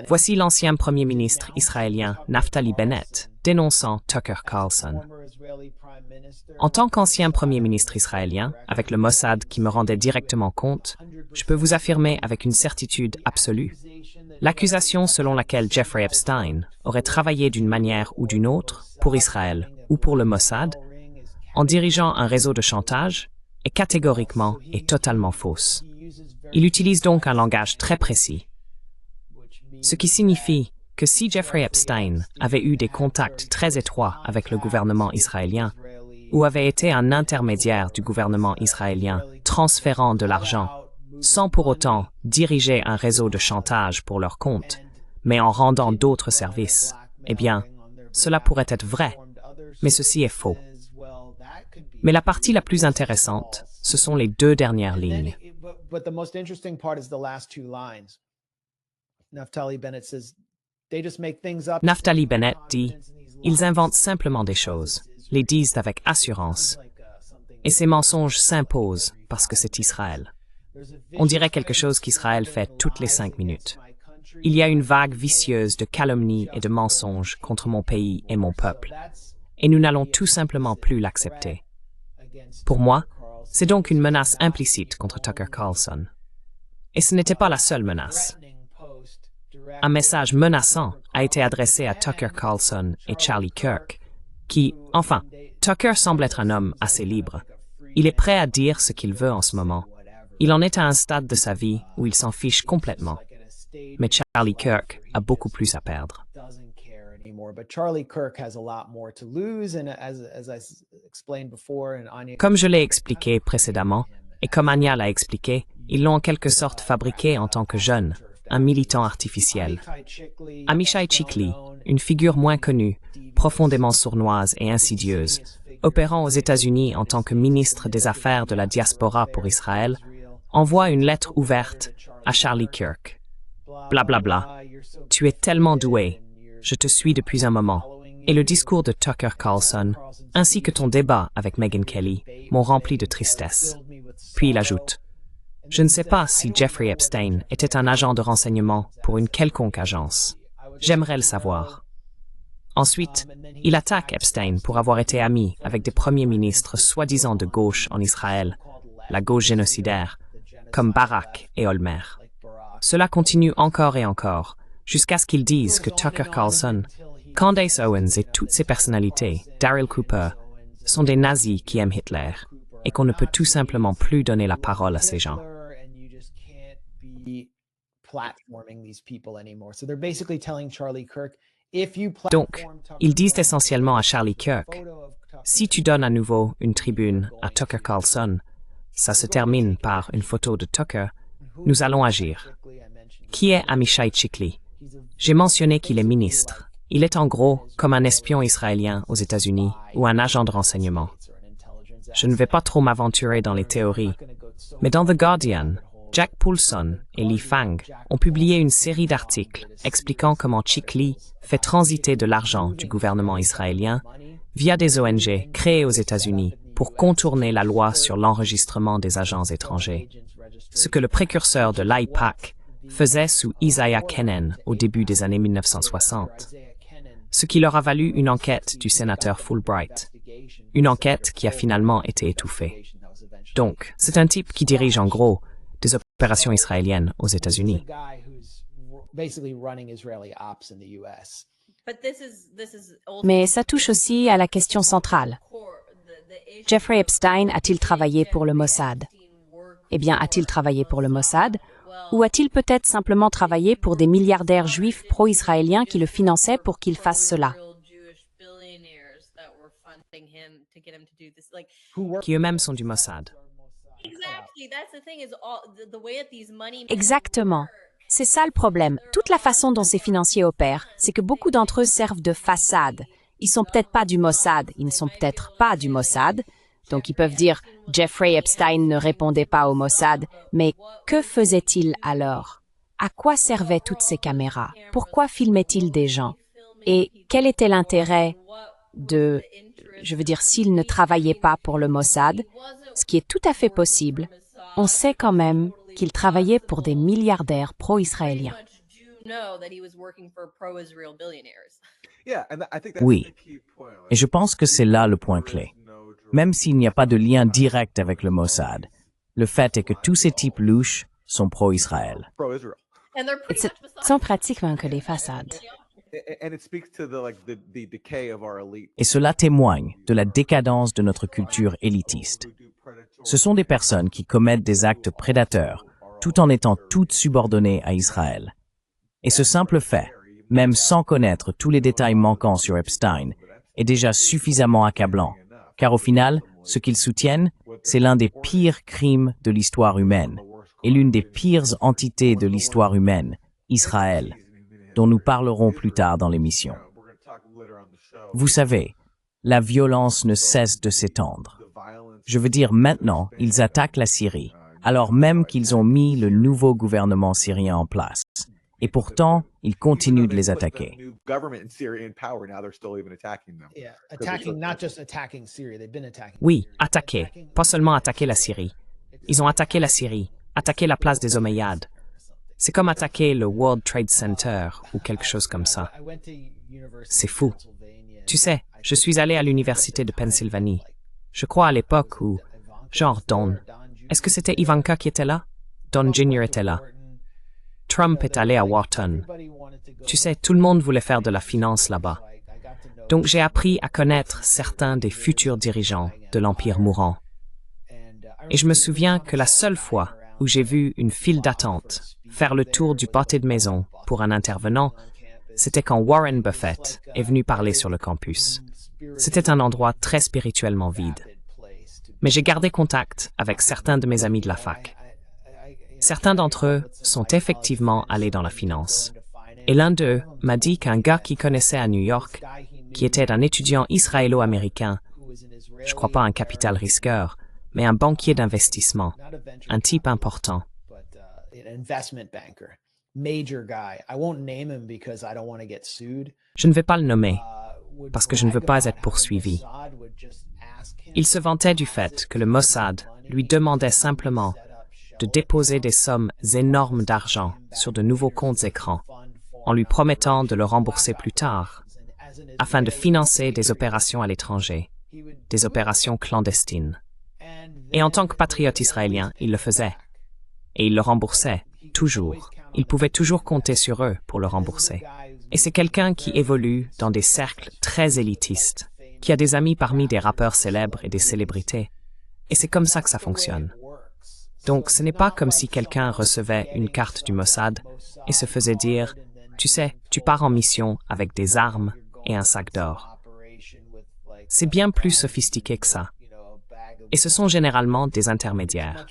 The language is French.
Voici l'ancien Premier ministre israélien Naftali Bennett dénonçant Tucker Carlson. En tant qu'ancien Premier ministre israélien, avec le Mossad qui me rendait directement compte, je peux vous affirmer avec une certitude absolue. L'accusation selon laquelle Jeffrey Epstein aurait travaillé d'une manière ou d'une autre pour Israël ou pour le Mossad, en dirigeant un réseau de chantage, est catégoriquement et totalement fausse. Il utilise donc un langage très précis, ce qui signifie que si Jeffrey Epstein avait eu des contacts très étroits avec le gouvernement israélien ou avait été un intermédiaire du gouvernement israélien transférant de l'argent sans pour autant diriger un réseau de chantage pour leur compte, mais en rendant d'autres services, eh bien, cela pourrait être vrai, mais ceci est faux. Mais la partie la plus intéressante, ce sont les deux dernières lignes. Naftali Bennett dit « Ils inventent simplement des choses, les disent avec assurance, et ces mensonges s'imposent parce que c'est Israël. On dirait quelque chose qu'Israël fait toutes les 5 minutes. Il y a une vague vicieuse de calomnies et de mensonges contre mon pays et mon peuple, et nous n'allons tout simplement plus l'accepter. Pour moi, c'est donc une menace implicite contre Tucker Carlson. Et ce n'était pas la seule menace. Un message menaçant a été adressé à Tucker Carlson et Charlie Kirk, qui, enfin, Tucker semble être un homme assez libre. Il est prêt à dire ce qu'il veut en ce moment. Il en est à un stade de sa vie où il s'en fiche complètement. Mais Charlie Kirk a beaucoup plus à perdre. Comme je l'ai expliqué précédemment, et comme Anya l'a expliqué, ils l'ont en quelque sorte fabriqué en tant que jeune, un militant artificiel. Amichai Chikli, une figure moins connue, profondément sournoise et insidieuse, opérant aux États-Unis en tant que ministre des Affaires de la diaspora pour Israël, envoie une lettre ouverte à Charlie Kirk. Blablabla. Tu es tellement doué. Je te suis depuis un moment. Et le discours de Tucker Carlson, ainsi que ton débat avec Megyn Kelly, m'ont rempli de tristesse. Puis il ajoute, « Je ne sais pas si Jeffrey Epstein était un agent de renseignement pour une quelconque agence. J'aimerais le savoir. » Ensuite, il attaque Epstein pour avoir été ami avec des premiers ministres soi-disant de gauche en Israël, la gauche génocidaire, comme Barak et Olmer. Cela continue encore et encore, jusqu'à ce qu'ils disent que Tucker Carlson, Candace Owens et toutes ces personnalités, Daryl Cooper, sont des nazis qui aiment Hitler, et qu'on ne peut tout simplement plus donner la parole à ces gens. Donc, ils disent essentiellement à Charlie Kirk, si tu donnes à nouveau une tribune à Tucker Carlson, ça se termine par une photo de Tucker, nous allons agir. Qui est Amichai Chikli? J'ai mentionné qu'il est ministre. Il est en gros comme un espion israélien aux États-Unis ou un agent de renseignement. Je ne vais pas trop m'aventurer dans les théories, mais dans The Guardian, Jack Poulson et Lee Fang ont publié une série d'articles expliquant comment Chikli fait transiter de l'argent du gouvernement israélien via des ONG créées aux États-Unis pour contourner la loi sur l'enregistrement des agents étrangers, ce que le précurseur de l'AIPAC faisait sous Isaiah Kenen au début des années 1960, ce qui leur a valu une enquête du sénateur Fulbright, une enquête qui a finalement été étouffée. Donc, c'est un type qui dirige en gros des opérations israéliennes aux États-Unis. Mais ça touche aussi à la question centrale. Jeffrey Epstein a-t-il travaillé pour le Mossad? Eh bien, a-t-il travaillé pour le Mossad? Ou a-t-il peut-être simplement travaillé pour des milliardaires juifs pro-israéliens qui le finançaient pour qu'il fasse cela? Qui eux-mêmes sont du Mossad. Exactement. C'est ça le problème. Toute la façon dont ces financiers opèrent, c'est que beaucoup d'entre eux servent de façade. Ils sont peut-être pas du Mossad, ils ne sont peut-être pas du Mossad. Donc ils peuvent dire « Jeffrey Epstein ne répondait pas au Mossad », mais que faisait-il alors? À quoi servaient toutes ces caméras? Pourquoi filmait-il des gens? Et quel était l'intérêt je veux dire, s'il ne travaillait pas pour le Mossad, ce qui est tout à fait possible, on sait quand même qu'il travaillait pour des milliardaires pro-israéliens. Oui, et je pense que c'est là le point clé. Même s'il n'y a pas de lien direct avec le Mossad, le fait est que tous ces types louches sont pro-Israël. Ce sont pratiquement que des façades. Et cela témoigne de la décadence de notre culture élitiste. Ce sont des personnes qui commettent des actes prédateurs tout en étant toutes subordonnées à Israël. Et ce simple fait, même sans connaître tous les détails manquants sur Epstein, est déjà suffisamment accablant, car au final, ce qu'ils soutiennent, c'est l'un des pires crimes de l'histoire humaine, et l'une des pires entités de l'histoire humaine, Israël, dont nous parlerons plus tard dans l'émission. Vous savez, la violence ne cesse de s'étendre. Je veux dire, maintenant, ils attaquent la Syrie, alors même qu'ils ont mis le nouveau gouvernement syrien en place. Et pourtant, ils continuent de les attaquer. Oui, attaquer, pas seulement attaquer la Syrie. Ils ont attaqué la Syrie, attaqué la place des Omeyyades. C'est comme attaquer le World Trade Center ou quelque chose comme ça. C'est fou. Tu sais, je suis allé à l'université de Pennsylvanie. Je crois à l'époque où, genre Don, est-ce que c'était Ivanka qui était là? Don Jr. était là. Trump est allé à Wharton. Tu sais, tout le monde voulait faire de la finance là-bas. Donc j'ai appris à connaître certains des futurs dirigeants de l'Empire mourant. Et je me souviens que la seule fois où j'ai vu une file d'attente faire le tour du pâté de maison pour un intervenant, c'était quand Warren Buffett est venu parler sur le campus. C'était un endroit très spirituellement vide. Mais j'ai gardé contact avec certains de mes amis de la fac. Certains d'entre eux sont effectivement allés dans la finance. Et l'un d'eux m'a dit qu'un gars qu'il connaissait à New York, qui était un étudiant israélo-américain, je crois pas un capital risqueur, mais un banquier d'investissement, un type important. Je ne vais pas le nommer, parce que je ne veux pas être poursuivi. Il se vantait du fait que le Mossad lui demandait simplement de déposer des sommes énormes d'argent sur de nouveaux comptes écrans, en lui promettant de le rembourser plus tard, afin de financer des opérations à l'étranger, des opérations clandestines. Et en tant que patriote israélien, il le faisait. Et il le remboursait, toujours. Il pouvait toujours compter sur eux pour le rembourser. Et c'est quelqu'un qui évolue dans des cercles très élitistes, qui a des amis parmi des rappeurs célèbres et des célébrités. Et c'est comme ça que ça fonctionne. Donc, ce n'est pas comme si quelqu'un recevait une carte du Mossad et se faisait dire « Tu sais, tu pars en mission avec des armes et un sac d'or. » C'est bien plus sophistiqué que ça. Et ce sont généralement des intermédiaires.